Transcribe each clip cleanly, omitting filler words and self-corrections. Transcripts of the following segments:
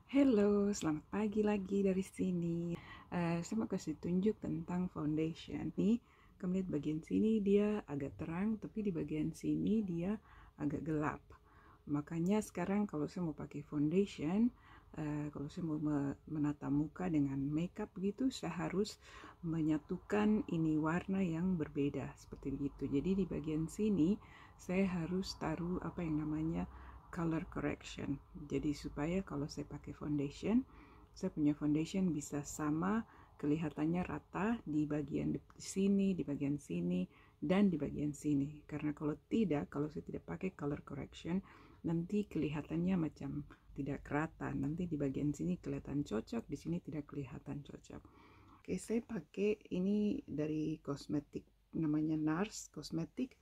Halo, selamat pagi lagi dari sini. Saya mau kasih tunjuk tentang foundation. Nih, kamu lihat bagian sini dia agak terang, tapi di bagian sini dia agak gelap. Makanya sekarang kalau saya mau pakai foundation, kalau saya mau menata muka dengan makeup gitu, saya harus menyatukan ini warna yang berbeda seperti itu. Jadi di bagian sini saya harus taruh apa yang namanya color correction. Jadi supaya kalau saya pakai foundation, saya punya foundation bisa sama, kelihatannya rata di bagian sini, di bagian sini, dan di bagian sini. Karena kalau tidak, kalau saya tidak pakai color correction, nanti kelihatannya macam tidak rata. Nanti di bagian sini kelihatan cocok, di sini tidak kelihatan cocok. Oke, saya pakai ini dari kosmetik namanya NARS Kosmetik.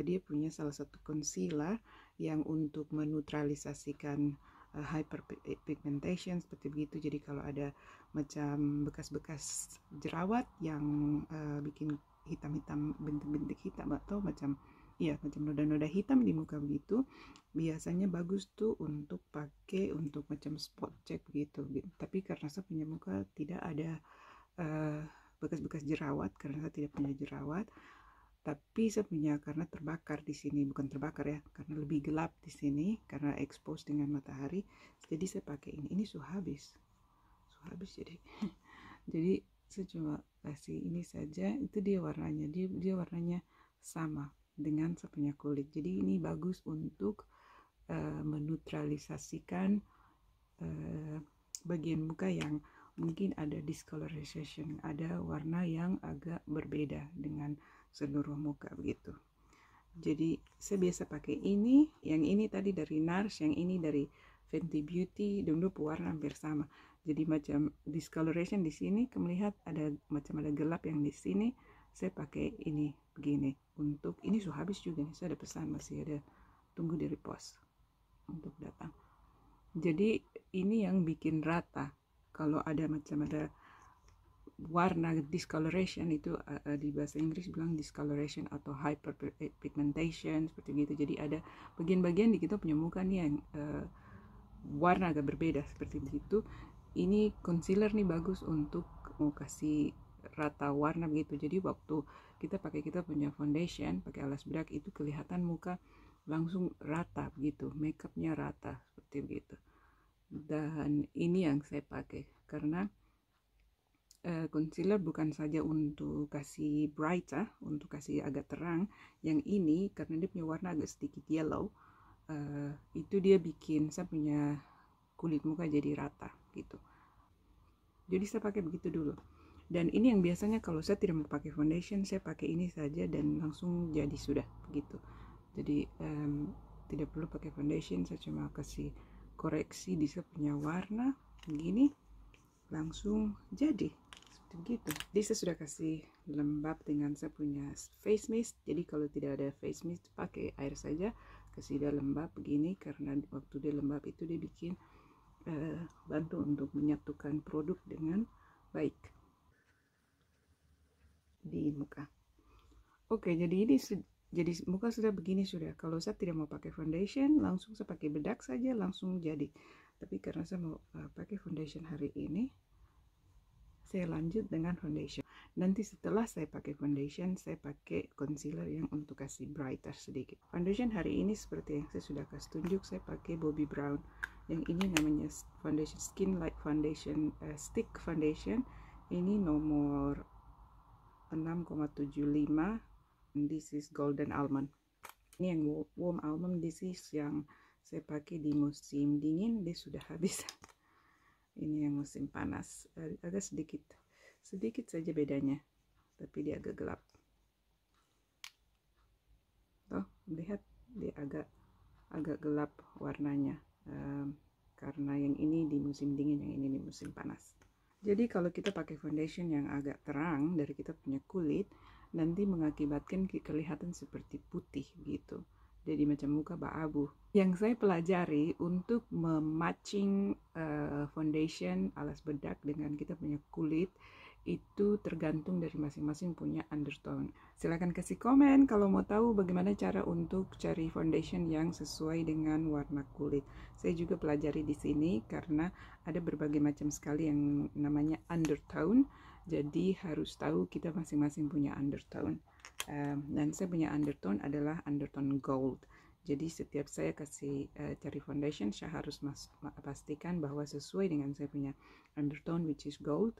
Dia punya salah satu concealer yang untuk menetralisasikan hyperpigmentation seperti begitu. Jadi kalau ada macam bekas-bekas jerawat yang bikin hitam-hitam, bintik-bintik hitam, atau macam noda-noda hitam di muka begitu, biasanya bagus tuh untuk pakai untuk macam spot check begitu. Tapi karena saya punya muka tidak ada bekas-bekas jerawat, karena saya tidak punya jerawat, tapi saya punya karena terbakar di sini, bukan terbakar ya, karena lebih gelap di sini karena expose dengan matahari. Jadi saya pakai ini sudah habis jadi jadi saya cuma kasih ini saja. Itu dia warnanya, dia warnanya sama dengan saya punya kulit. Jadi ini bagus untuk menetralisasikan bagian muka yang mungkin ada discolorization, ada warna yang agak berbeda dengan seluruh muka begitu. Jadi saya biasa pakai ini, yang ini tadi dari NARS, yang ini dari Fenty Beauty, dan pewarna hampir sama. Jadi macam discoloration di sini, kamu lihat ada macam ada gelap yang di sini. Saya pakai ini begini. Untuk ini sudah habis juga nih, saya ada pesan, masih ada, tunggu di repost untuk datang. Jadi ini yang bikin rata. Kalau ada macam ada warna discoloration, itu di bahasa Inggris bilang discoloration atau hyperpigmentation seperti gitu. Jadi ada bagian-bagian di kita punya muka nih yang warna agak berbeda seperti begitu. Ini concealer nih bagus untuk mau kasih rata warna begitu. Jadi waktu kita pakai kita punya foundation, pakai alas bedak, itu kelihatan muka langsung rata begitu, makeupnya rata seperti begitu. Dan ini yang saya pakai karena concealer bukan saja untuk kasih brighter, untuk kasih agak terang. Yang ini karena dia punya warna agak sedikit yellow, itu dia bikin saya punya kulit muka jadi rata gitu. Jadi saya pakai begitu dulu. Dan ini yang biasanya kalau saya tidak mau pakai foundation, saya pakai ini saja dan langsung jadi sudah begitu. Jadi tidak perlu pakai foundation, saya cuma kasih koreksi di saya punya warna begini, langsung jadi seperti begitu. Jadi saya sudah kasih lembab dengan saya punya face mist. Jadi kalau tidak ada face mist, pakai air saja, kasih dia lembab begini, karena waktu dia lembab itu dia bikin bantu untuk menyatukan produk dengan baik di muka. Oke, jadi ini jadi muka sudah begini sudah. Kalau saya tidak mau pakai foundation, langsung saya pakai bedak saja langsung jadi. Tapi karena saya mau pakai foundation hari ini, saya lanjut dengan foundation. Nanti setelah saya pakai foundation, saya pakai concealer yang untuk kasih brighter sedikit. Foundation hari ini seperti yang saya sudah kasih tunjuk, saya pakai Bobbi Brown. Yang ini namanya foundation Skin Light Foundation, stick foundation. Ini nomor 6,75. This is Golden Almond. Ini yang warm almond. This is yang saya pakai di musim dingin, dia sudah habis. Ini yang musim panas, agak sedikit saja bedanya, tapi dia agak gelap. Tuh, lihat dia agak gelap warnanya, karena yang ini di musim dingin, yang ini di musim panas. Jadi kalau kita pakai foundation yang agak terang dari kita punya kulit, nanti mengakibatkan kelihatan seperti putih gitu. Jadi macam muka baabu. Yang saya pelajari untuk mematching foundation alas bedak dengan kita punya kulit, itu tergantung dari masing-masing punya undertone. Silahkan kasih komen kalau mau tahu bagaimana cara untuk cari foundation yang sesuai dengan warna kulit. Saya juga pelajari di sini karena ada berbagai macam sekali yang namanya undertone. Jadi harus tahu kita masing-masing punya undertone. Dan saya punya undertone adalah undertone gold. Jadi setiap saya kasih cari foundation, saya harus pastikan bahwa sesuai dengan saya punya undertone which is gold.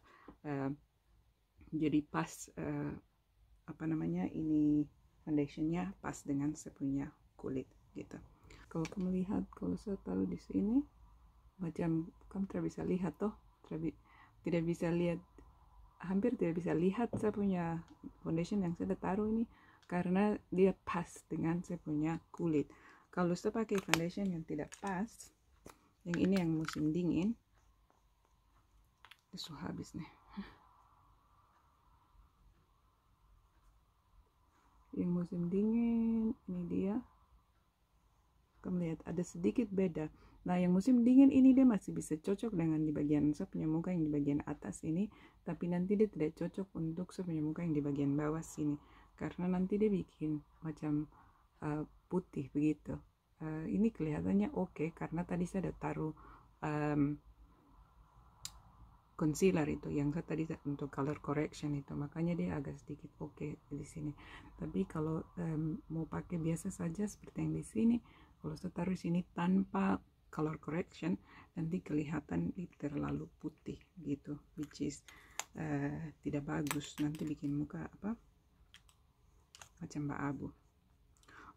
Jadi pas ini foundationnya pas dengan saya punya kulit gitu. Kalau kamu lihat, kalau saya taruh di sini, macam kamu tidak bisa lihat toh, tidak bisa lihat, hampir tidak bisa lihat saya punya foundation yang saya taruh ini karena dia pas dengan saya punya kulit. Kalau saya pakai foundation yang tidak pas, yang ini yang musim dingin, itu habis nih. Yang musim dingin, ini dia. Kamu lihat ada sedikit beda. Nah, yang musim dingin ini dia masih bisa cocok dengan di bagian saya punya muka yang di bagian atas ini, tapi nanti dia tidak cocok untuk saya punya muka yang di bagian bawah sini, karena nanti dia bikin macam putih begitu. Ini kelihatannya oke, karena tadi saya udah taruh concealer itu yang saya tadi untuk color correction itu, makanya dia agak sedikit oke di sini. Tapi kalau mau pakai biasa saja seperti yang di sini, kalau saya taruh di sini tanpa color correction nanti kelihatan terlalu putih gitu, which is tidak bagus, nanti bikin muka macam abu.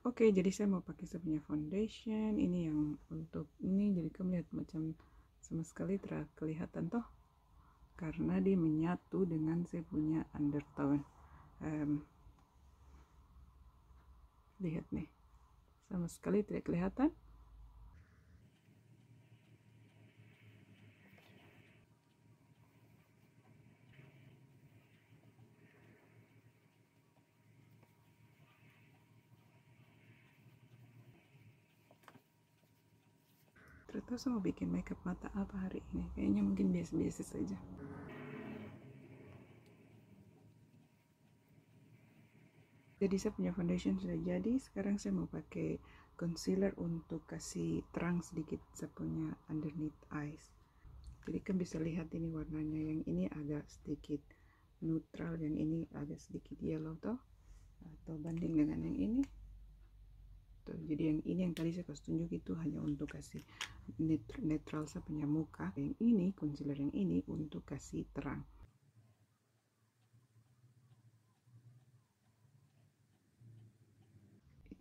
Oke, jadi saya mau pakai saya punya foundation ini yang untuk ini, jadi kamu lihat macam sama sekali tidak kelihatan toh, karena dia menyatu dengan saya punya undertone. Lihat nih, sama sekali tidak kelihatan. Terus saya mau bikin makeup mata apa hari ini, kayaknya mungkin biasa-biasa saja. Jadi saya punya foundation sudah jadi, sekarang saya mau pakai concealer untuk kasih terang sedikit saya punya underneath eyes. Jadi kan bisa lihat ini warnanya, yang ini agak sedikit neutral, yang ini agak sedikit yellow toh, atau banding dengan yang ini tuh. Jadi yang ini yang tadi saya kasih tunjuk itu hanya untuk kasih netral saya punya muka, yang ini concealer yang ini untuk kasih terang.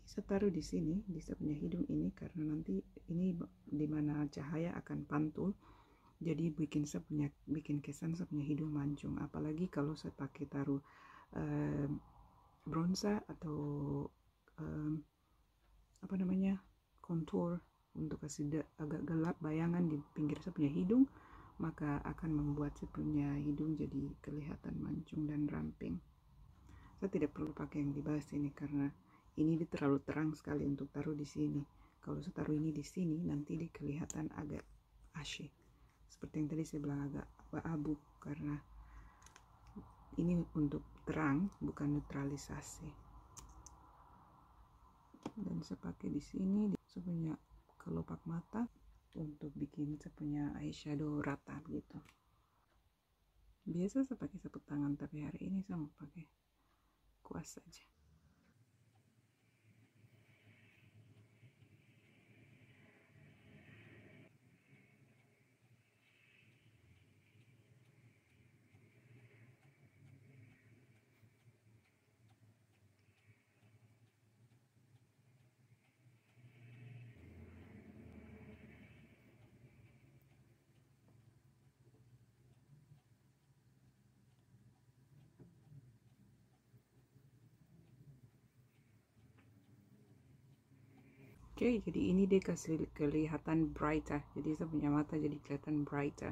Saya taruh di sini di saya punya hidung ini karena nanti ini dimana cahaya akan pantul, jadi bikin kesan saya punya hidung mancung. Apalagi kalau saya pakai taruh bronzer atau contour untuk kasih agak gelap bayangan di pinggir saya punya hidung, maka akan membuat saya punya hidung jadi kelihatan mancung dan ramping. Saya tidak perlu pakai yang di bawah sini karena ini dia terlalu terang sekali untuk taruh di sini. Kalau saya taruh ini di sini nanti dia kelihatan agak ashy, seperti yang tadi saya bilang agak abu, karena ini untuk terang bukan neutralisasi. Dan saya pakai di sini saya punya kelopak mata untuk bikin saya punya eyeshadow rata gitu. Biasa saya pakai sapu tangan, tapi hari ini saya mau pakai kuas saja. Oke, jadi ini dia kasih kelihatan brighter. Jadi saya punya mata jadi kelihatan brighter,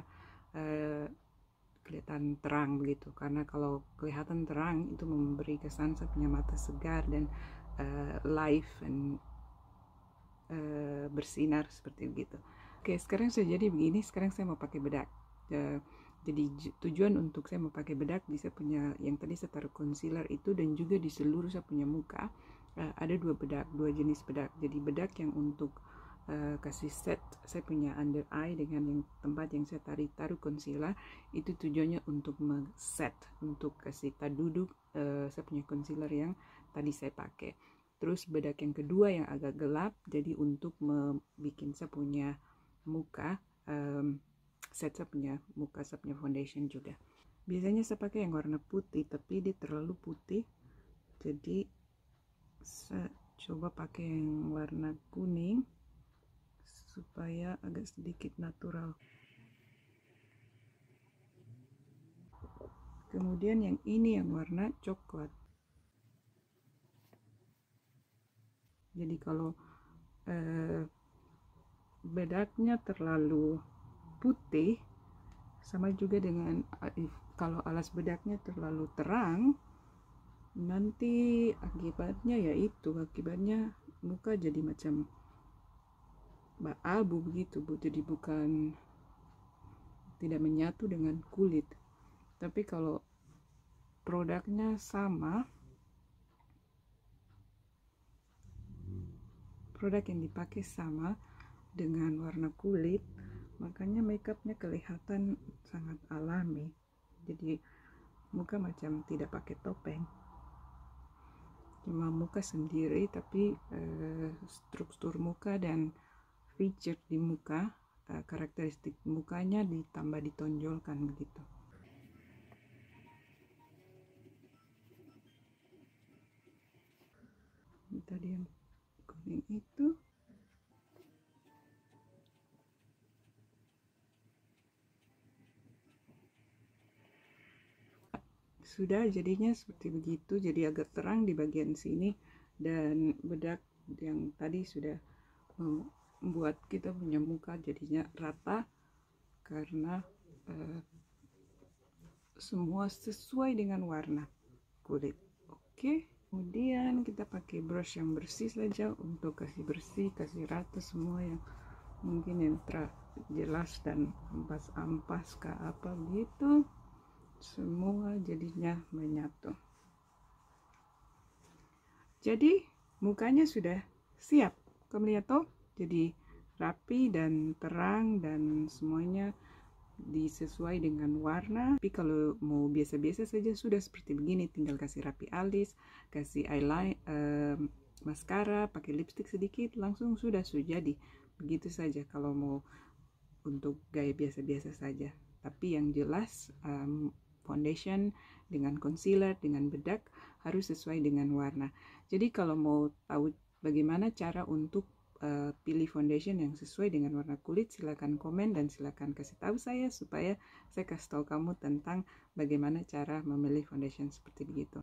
kelihatan terang begitu. Karena kalau kelihatan terang itu memberi kesan saya punya mata segar dan live dan bersinar seperti begitu. Oke, sekarang sudah jadi begini. Sekarang saya mau pakai bedak. Jadi tujuan untuk saya mau pakai bedak di saya punya yang tadi saya taruh concealer itu, dan juga di seluruh saya punya muka ada dua jenis bedak. Jadi bedak yang untuk kasih set saya punya under eye dengan yang tempat yang saya taruh concealer, itu tujuannya untuk set, untuk kasih duduk saya punya concealer yang tadi saya pakai. Terus bedak yang kedua yang agak gelap, jadi untuk membuat saya punya muka set saya punya muka, saya punya foundation juga. Biasanya saya pakai yang warna putih, tapi dia terlalu putih, jadi saya coba pakai yang warna kuning supaya agak sedikit natural. Kemudian yang ini yang warna coklat. Jadi kalau bedaknya terlalu putih, sama juga dengan kalau alas bedaknya terlalu terang, nanti akibatnya muka jadi macam abu begitu Bu. Jadi bukan, tidak menyatu dengan kulit. Tapi kalau produknya sama, produk yang dipakai sama dengan warna kulit, makanya makeupnya kelihatan sangat alami. Jadi muka macam tidak pakai topeng, cuma muka sendiri, tapi struktur muka dan feature di muka, karakteristik mukanya ditambah ditonjolkan begitu. Tadi yang kuning itu sudah jadinya seperti begitu, jadi agak terang di bagian sini, dan bedak yang tadi sudah membuat kita punya muka jadinya rata karena semua sesuai dengan warna kulit. Oke. Kemudian kita pakai brush yang bersih saja untuk kasih bersih, kasih rata semua yang mungkin yang jelas dan ampas-ampas ke apa gitu, semua jadinya menyatu. Jadi mukanya sudah siap, kamu lihat toh, jadi rapi dan terang dan semuanya disesuai dengan warna. Tapi kalau mau biasa-biasa saja sudah seperti begini, tinggal kasih rapi alis, kasih eyeliner, maskara, pakai lipstick sedikit, langsung sudah jadi. Begitu saja kalau mau untuk gaya biasa-biasa saja. Tapi yang jelas foundation dengan concealer dengan bedak harus sesuai dengan warna. Jadi kalau mau tahu bagaimana cara untuk pilih foundation yang sesuai dengan warna kulit, silakan komen dan silakan kasih tahu saya supaya saya kasih tahu kamu tentang bagaimana cara memilih foundation seperti begitu.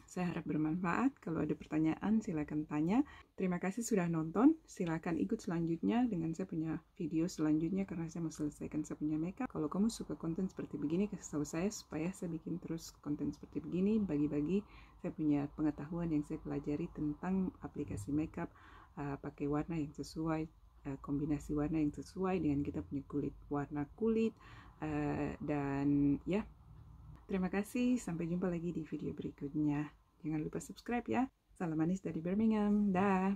Saya harap bermanfaat. Kalau ada pertanyaan silakan tanya. Terima kasih sudah nonton. Silakan ikut selanjutnya dengan saya punya video selanjutnya karena saya mau selesaikan saya punya makeup. Kalau kamu suka konten seperti begini, kasih tahu saya supaya saya bikin terus konten seperti begini, bagi-bagi saya punya pengetahuan yang saya pelajari tentang aplikasi makeup, pakai warna yang sesuai, kombinasi warna yang sesuai dengan kita punya warna kulit, dan ya. Terima kasih, sampai jumpa lagi di video berikutnya. Jangan lupa subscribe ya. Salam manis dari Birmingham. Dah.